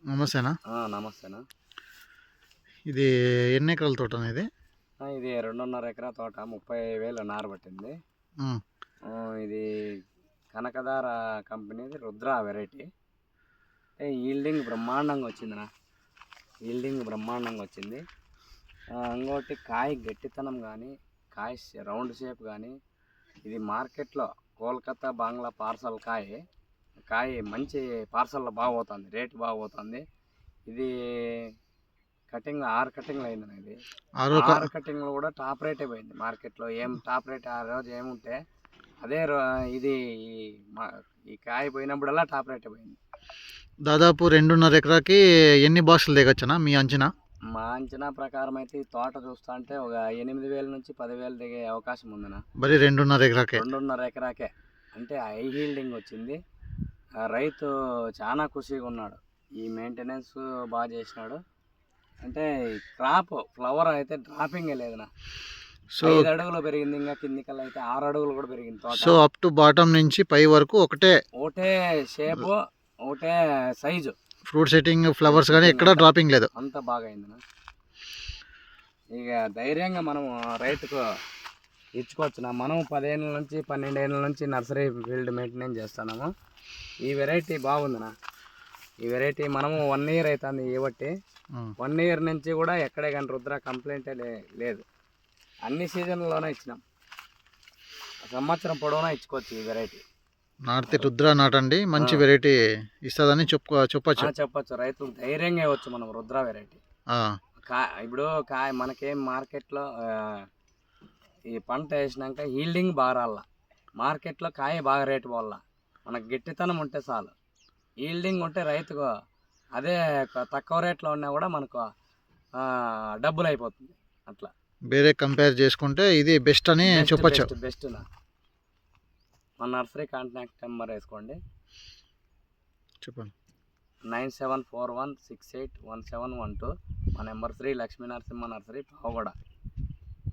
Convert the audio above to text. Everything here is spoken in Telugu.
నమస్తేనా. నమస్తేనా. ఇది ఎన్ని ఎకరాల తోట ఇది? ఇది 2.5 ఎకరా తోట, 30,000 నారు పట్టింది. ఇది కనకదార కంపెనీది రుద్ర వెరైటీ. ఈల్డింగ్ బ్రహ్మాండంగా వచ్చిందినా, ఈల్డింగ్ బ్రహ్మాండంగా వచ్చింది. ఇంకోటి కాయ గట్టితనం కానీ, కాయ రౌండ్ షేప్ కానీ, ఇది మార్కెట్లో కోల్కతా బంగ్లా పార్సల్ కాయ మంచి పార్సల్లో బాగా పోతుంది, రేటు బాగా పోతుంది. ఇది కటింగ్ 6 కటింగ్లు అయింది. ఇది 6 కటింగ్లు కూడా టాప్ రేటే పోయింది మార్కెట్లో. ఏం టాప్ రేట్ ఆ రోజు ఏముంటే అదే ఇది ఈ కాయ పోయినప్పుడల్లా టాప్ రేటే పోయింది. దాదాపు 2.5 ఎకరాకి ఎన్ని బాక్సులు దిగొచ్చనా మీ అంచనా? మా అంచనా ప్రకారం అయితే ఈ తోట చూస్తా అంటే ఒక 8,000 నుంచి 10,000 దిగే అవకాశం ఉందనా. మరి 2.5 ఎకరాకే? 2.5 ఎకరాకే అంటే హై హీల్డింగ్ వచ్చింది. రైతు చాలా ఖుషిగా ఉన్నాడు, ఈ మెయింటెనెన్స్ బాగా చేసినాడు. అంటే క్రాప్ ఫ్లవర్ అయితే డ్రాపింగే లేదనా. సో 5 అడుగులు పెరిగింది, ఇంకా కిందికల్లా అయితే 6 అడుగులు కూడా పెరిగింది తోట. సో అప్ టు బాటం నుంచి పై వరకు ఒకటే షేపు, ఒకటే సైజు. ఫ్రూట్ సెట్టింగ్, ఫ్లవర్స్ కానీ ఎక్కడ డ్రాపింగ్ లేదు, అంత బాగా అయిందనా. ఇక ధైర్యంగా మనం రైతుకు ఇచ్చుకోవచ్చునా. మనం 10 ఏళ్ళ నుంచి 12 ఏళ్ళ నుంచి నర్సరీ ఫీల్డ్ మెయింటెనెన్స్ చేస్తున్నాము. ఈ వెరైటీ బాగుందనా. ఈ వెరైటీ మనము 1 ఇయర్ అవుతుంది ఇవ్వట్టి. 1 ఇయర్ నుంచి కూడా ఎక్కడే కానీ రుద్ర కంప్లైంటే లేదు. అన్ని సీజన్లోనే ఇచ్చినాం, సంవత్సరం పొడవునా ఇచ్చుకోవచ్చు ఈ వెరైటీ. నాటితే రుద్ర నాటండి, మంచి వెరైటీ ఇస్తుందని చెప్పచ్చు. రైతులు ధైర్యంగా ఇవ్వచ్చు మనం రుద్ర వెరైటీ. ఇప్పుడు మనకేం మార్కెట్లో ఈ పంట వేసినాక హీల్డింగ్ బాగా రాళ్ళ, మార్కెట్లో కాయ బాగా రేటు పోవాల, మనకు గట్టితనం ఉంటే చాలు. హీల్డింగ్ ఉంటే రైతుకు అదే తక్కువ రేట్లో ఉన్నా కూడా మనకు డబ్బులు అయిపోతుంది. అట్లా వేరే కంపేర్ చేసుకుంటే ఇది బెస్ట్ అని చెప్పచ్చు. బెస్ట్ నా. మన నర్సరీ కాంటాక్ట్ నెంబర్ వేసుకోండి, చెప్పండి. 9741681712. మా నెంబర్ శ్రీ లక్ష్మీ నరసింహ నర్సరీ, పావగడ.